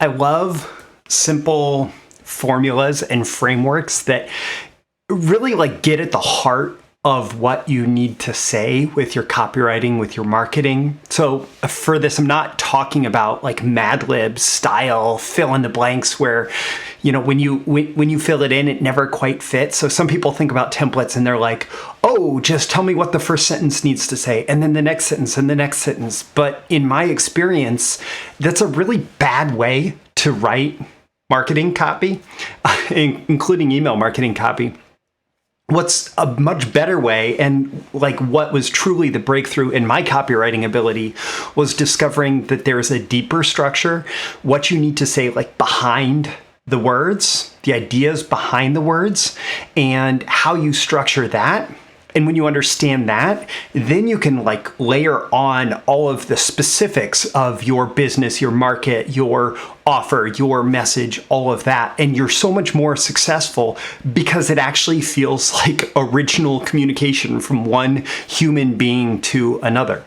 I love simple formulas and frameworks that really like get at the heart of what you need to say with your copywriting, with your marketing. So for this, I'm not talking about like Mad Lib style fill in the blanks where, when you fill it in, it never quite fits. So some people think about templates and they're like, oh, just tell me what the first sentence needs to say, and then the next sentence and the next sentence. But in my experience, that's a really bad way to write marketing copy, including email marketing copy. What's a much better way, and like what was truly the breakthrough in my copywriting ability, was discovering that there is a deeper structure, what you need to say like behind the words, the ideas behind the words, and how you structure that. And when you understand that, then you can like layer on all of the specifics of your business, your market, your offer, your message, all of that. And you're so much more successful because it actually feels like original communication from one human being to another.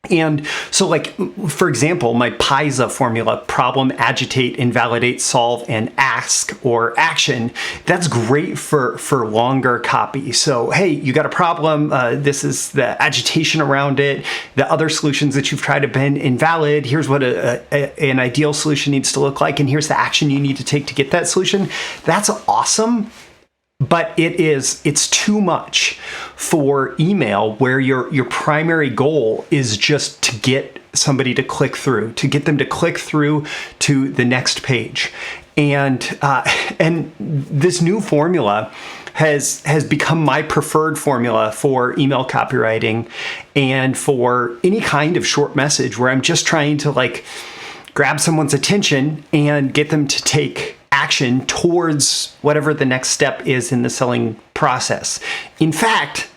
And so like, for example, my PISA formula, problem, agitate, invalidate, solve, and ask or action, that's great for longer copy. So, hey, you got a problem. This is the agitation around it. The other solutions that you've tried have been invalid. Here's what an ideal solution needs to look like. And here's the action you need to take to get that solution. That's awesome. But it's too much for email, where your primary goal is just to get somebody to click through, to get them to click through to the next page. And this new formula has become my preferred formula for email copywriting and for any kind of short message where I'm just trying to like grab someone's attention and get them to take action towards whatever the next step is in the selling process. In fact,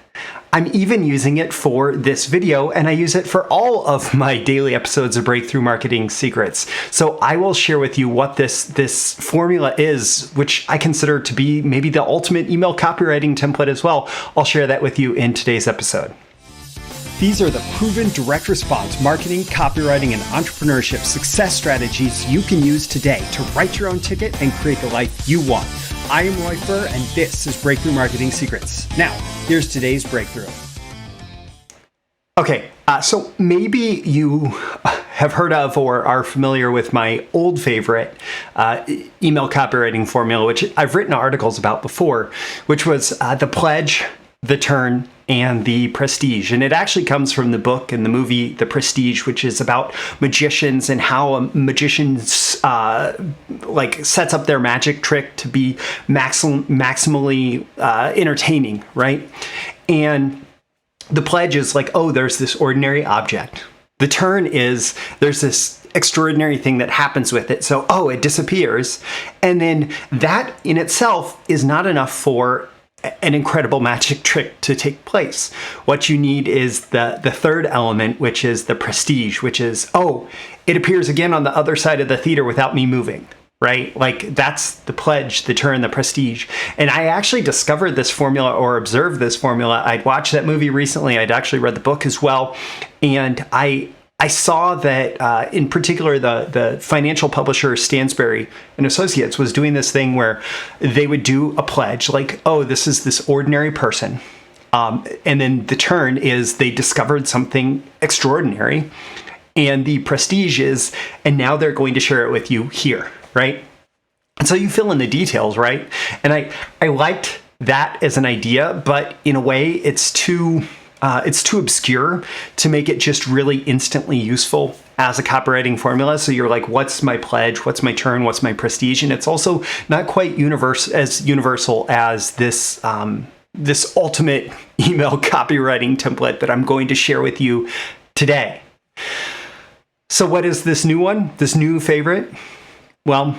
I'm even using it for this video, and I use it for all of my daily episodes of Breakthrough Marketing Secrets. So I will share with you what this formula is, which I consider to be maybe the ultimate email copywriting template as well. I'll share that with you in today's episode. These are the proven direct response marketing, copywriting, and entrepreneurship success strategies you can use today to write your own ticket and create the life you want. I am Furr, and this is Breakthrough Marketing Secrets. Now, here's today's breakthrough. Okay, so maybe you have heard of or are familiar with my old favorite email copywriting formula, which I've written articles about before, which was the pledge, the turn, and the prestige. And it actually comes from the book and the movie The Prestige, which is about magicians and how a magician sets up their magic trick to be maximally entertaining, right? And the pledge is like, oh, there's this ordinary object. The turn is there's this extraordinary thing that happens with it. So, oh, it disappears. And then that in itself is not enough for an incredible magic trick to take place. What you need is the third element, which is the prestige, which is, oh, it appears again on the other side of the theater without me moving, right? Like that's the pledge, the turn, the prestige. And I actually discovered this formula or observed this formula. I'd watched that movie recently. I'd actually read the book as well. And I saw that, in particular, the financial publisher Stansberry and Associates was doing this thing where they would do a pledge like, oh, this is this ordinary person. And then the turn is they discovered something extraordinary. And the prestige is, and now they're going to share it with you here, right? And so you fill in the details, right? And I liked that as an idea, but in a way it's too obscure to make it just really instantly useful as a copywriting formula. So you're like, what's my pledge? What's my turn? What's my prestige? And it's also not quite as universal as this ultimate email copywriting template that I'm going to share with you today. So what is this new one? This new favorite? Well,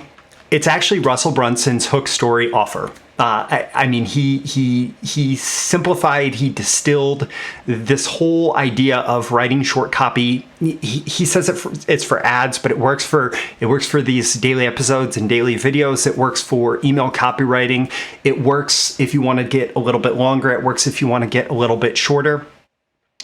it's actually Russell Brunson's hook story offer. I mean, he simplified, he distilled this whole idea of writing short copy. He says it's for ads, but it works for these daily episodes and daily videos. It works for email copywriting. It works if you want to get a little bit longer. It works if you want to get a little bit shorter.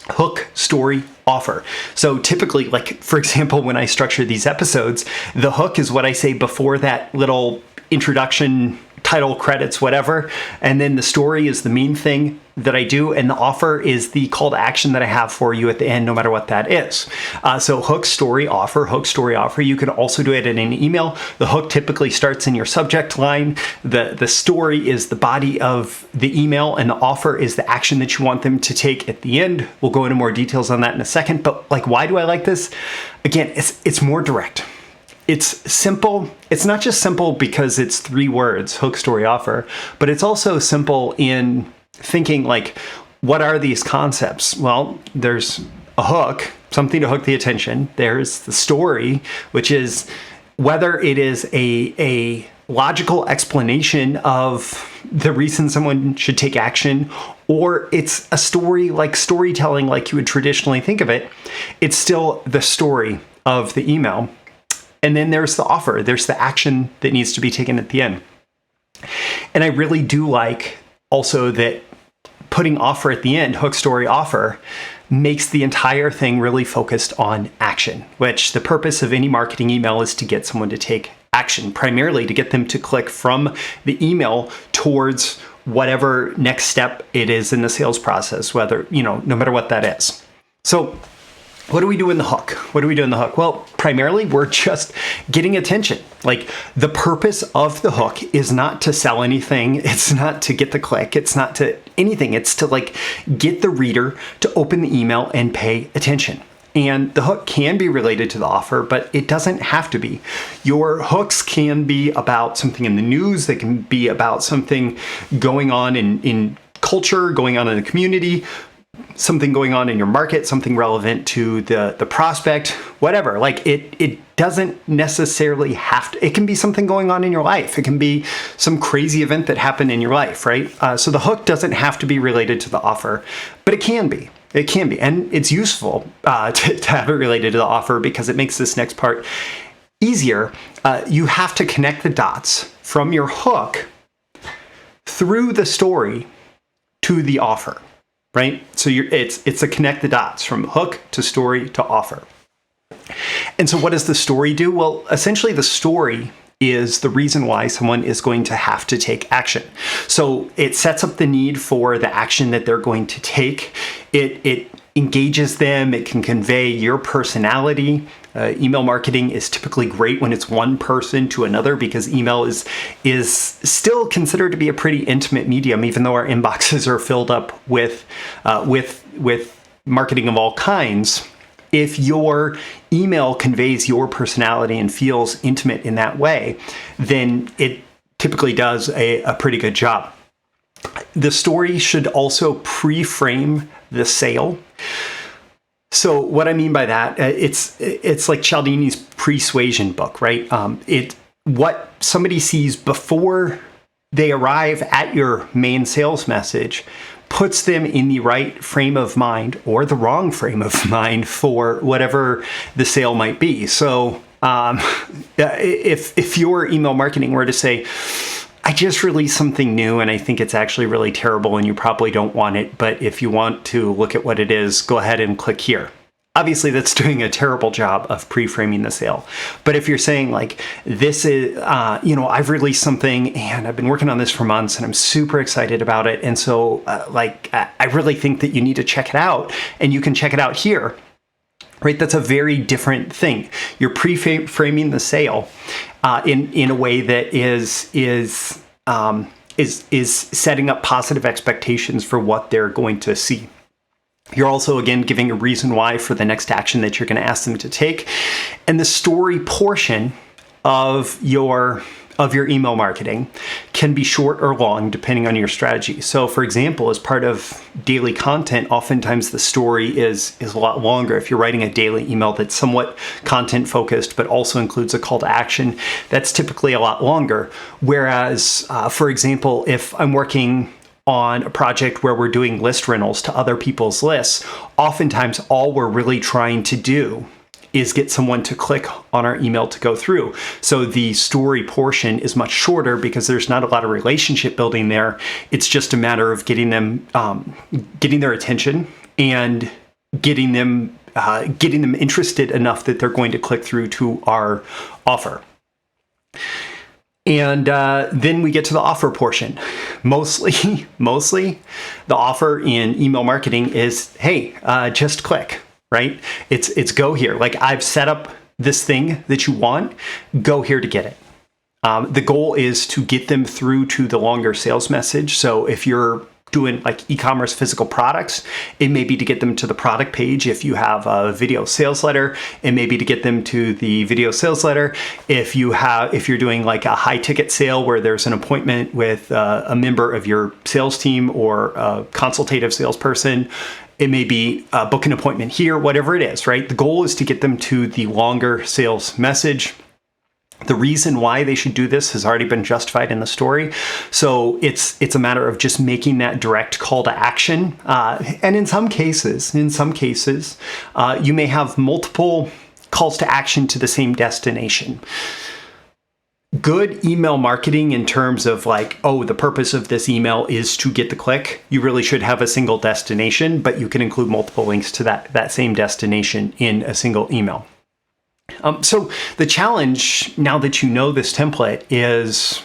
Hook, story, offer. So typically, like, for example, when I structure these episodes, the hook is what I say before that little introduction, title, credits, whatever. And then the story is the main thing that I do. And the offer is the call to action that I have for you at the end, no matter what that is. So hook, story, offer, hook, story, offer. You can also do it in an email. The hook typically starts in your subject line. The story is the body of the email, and the offer is the action that you want them to take at the end. We'll go into more details on that in a second. But like, why do I like this? Again, it's more direct. It's simple. It's not just simple because it's 3 words, hook, story, offer, but it's also simple in thinking like, what are these concepts? Well, there's a hook, something to hook the attention. There's the story, which is whether it is a logical explanation of the reason someone should take action, or it's a story like storytelling like you would traditionally think of it. It's still the story of the email. And then there's the offer. There's the action that needs to be taken at the end. And I really do like also that putting offer at the end, hook, story, offer, makes the entire thing really focused on action, which the purpose of any marketing email is to get someone to take action, primarily to get them to click from the email towards whatever next step it is in the sales process, whether, no matter what that is. So what do we do in the hook? What do we do in the hook? Well, primarily we're just getting attention. Like, the purpose of the hook is not to sell anything. It's not to get the click. It's not to anything. It's to like get the reader to open the email and pay attention. And the hook can be related to the offer, but it doesn't have to be. Your hooks can be about something in the news. They can be about something going on in culture, going on in the community, something going on in your market, something relevant to the prospect, whatever. Like, it doesn't necessarily have to, it can be something going on in your life. It can be some crazy event that happened in your life, right? So the hook doesn't have to be related to the offer, but it can be. It can be. And it's useful to have it related to the offer because it makes this next part easier. You have to connect the dots from your hook through the story to the offer. Right? So it's a connect the dots from hook to story to offer. And so what does the story do? Well, essentially the story is the reason why someone is going to have to take action. So it sets up the need for the action that they're going to take. It engages them. It can convey your personality. Email marketing is typically great when it's one person to another because email is still considered to be a pretty intimate medium, even though our inboxes are filled up with marketing of all kinds. If your email conveys your personality and feels intimate in that way, then it typically does a pretty good job. The story should also pre-frame the sale. So what I mean by that, it's like Cialdini's persuasion book, right? What somebody sees before they arrive at your main sales message puts them in the right frame of mind or the wrong frame of mind for whatever the sale might be. So if your email marketing were to say, I just released something new and I think it's actually really terrible and you probably don't want it, but if you want to look at what it is, go ahead and click here. Obviously, that's doing a terrible job of pre-framing the sale. But if you're saying like, this is, I've released something and I've been working on this for months and I'm super excited about it. And so I really think that you need to check it out and you can check it out here, right? That's a very different thing. You're pre-framing the sale in a way that is setting up positive expectations for what they're going to see. You're also, again, giving a reason why for the next action that you're going to ask them to take. And the story portion of your email marketing can be short or long depending on your strategy. So for example, as part of daily content, oftentimes the story is a lot longer. If you're writing a daily email that's somewhat content focused, but also includes a call to action, that's typically a lot longer. Whereas, for example, if I'm working on a project where we're doing list rentals to other people's lists, oftentimes all we're really trying to do is get someone to click on our email to go through. So the story portion is much shorter because there's not a lot of relationship building there. It's just a matter of getting them, getting their attention and getting them interested enough that they're going to click through to our offer. And then we get to the offer portion. Mostly the offer in email marketing is, hey, just click, right? It's go here. Like, I've set up this thing that you want, go here to get it. The goal is to get them through to the longer sales message. So if you're doing like e-commerce physical products, it may be to get them to the product page. If you have a video sales letter, it may be to get them to the video sales letter. If you're doing like a high ticket sale where there's an appointment with a member of your sales team or a consultative salesperson, it may be book an appointment here, whatever it is, right? The goal is to get them to the longer sales message. The reason why they should do this has already been justified in the story. So it's a matter of just making that direct call to action. And in some cases, you may have multiple calls to action to the same destination. Good email marketing in terms of like, oh, the purpose of this email is to get the click. You really should have a single destination, but you can include multiple links to that same destination in a single email. So the challenge, now that you know this template, is,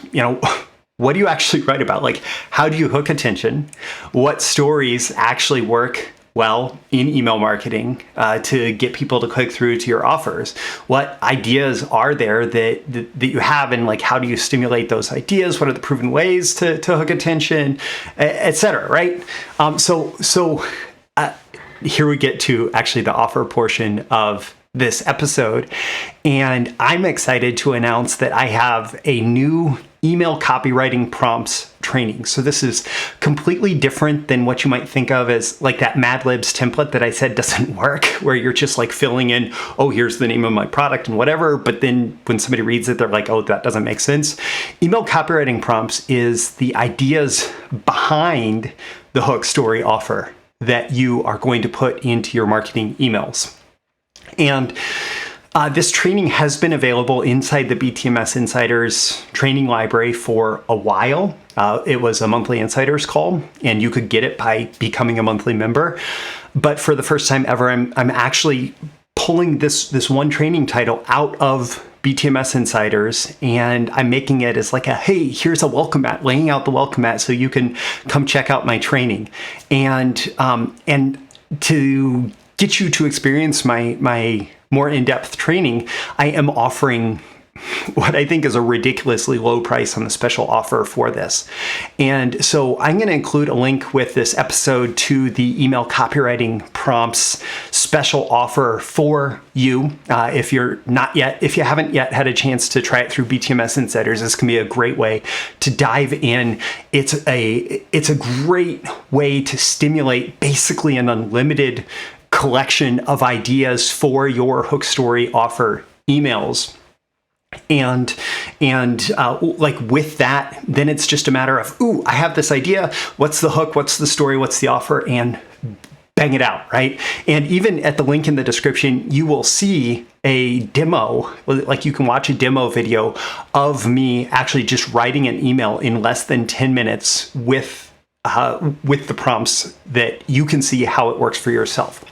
what do you actually write about? Like, how do you hook attention? What stories actually work well in email marketing to get people to click through to your offers? What ideas are there that you have, and like, how do you stimulate those ideas? What are the proven ways to hook attention, et cetera, right? So here we get to actually the offer portion of this episode, and I'm excited to announce that I have a new email copywriting prompts training. So this is completely different than what you might think of as like that Mad Libs template that I said doesn't work, where you're just like filling in, oh, here's the name of my product and whatever, but then when somebody reads it, they're like, oh, that doesn't make sense. Email copywriting prompts is the ideas behind the hook, story, offer that you are going to put into your marketing emails. And this training has been available inside the BTMS Insiders training library for a while. It was a monthly insiders call, and you could get it by becoming a monthly member. But for the first time ever, I'm actually pulling this one training title out of BTMS Insiders, and I'm making it as like a, hey, here's a welcome mat, laying out the welcome mat so you can come check out my training. And to get you to experience my more in-depth training, I am offering what I think is a ridiculously low price on the special offer for this. And so I'm going to include a link with this episode to the email copywriting prompts special offer for you. If you haven't yet had a chance to try it through BTMS Insiders, this can be a great way to dive in. It's a great way to stimulate basically an unlimited collection of ideas for your hook, story, offer emails. And like with that, then it's just a matter of, ooh, I have this idea. What's the hook? What's the story? What's the offer? And bang it out, right? And even at the link in the description, you will see a demo, like you can watch a demo video of me actually just writing an email in less than 10 minutes with the prompts that you can see how it works for yourself.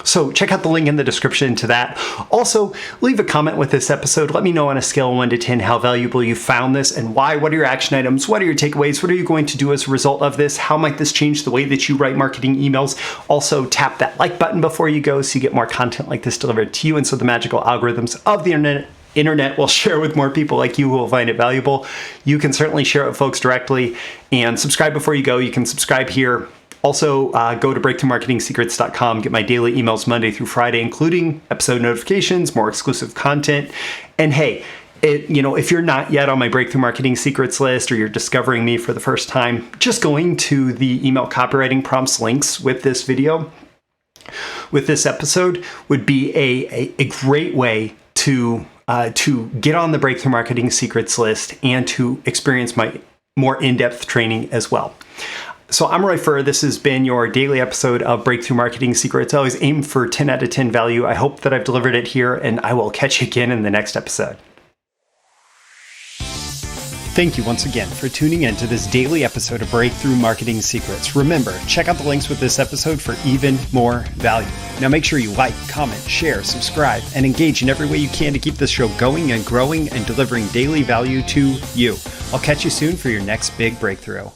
So check out the link in the description to that. Also, leave a comment with this episode. Let me know on a scale of 1 to 10 how valuable you found this and why. What are your action items? What are your takeaways? What are you going to do as a result of this? How might this change the way that you write marketing emails? Also, tap that like button before you go so you get more content like this delivered to you, and so the magical algorithms of the internet will share with more people like you who will find it valuable. You can certainly share it with folks directly, and subscribe before you go. You can subscribe here. Also, go to breakthroughmarketingsecrets.com, get my daily emails Monday through Friday, including episode notifications, more exclusive content. And hey, if you're not yet on my Breakthrough Marketing Secrets list, or you're discovering me for the first time, just going to the email copywriting prompts links with this video, with this episode, would be a great way to get on the Breakthrough Marketing Secrets list and to experience my more in-depth training as well. So I'm Roy Furr. This has been your daily episode of Breakthrough Marketing Secrets. I always aim for 10 out of 10 value. I hope that I've delivered it here, and I will catch you again in the next episode. Thank you once again for tuning in to this daily episode of Breakthrough Marketing Secrets. Remember, check out the links with this episode for even more value. Now make sure you like, comment, share, subscribe, and engage in every way you can to keep this show going and growing and delivering daily value to you. I'll catch you soon for your next big breakthrough.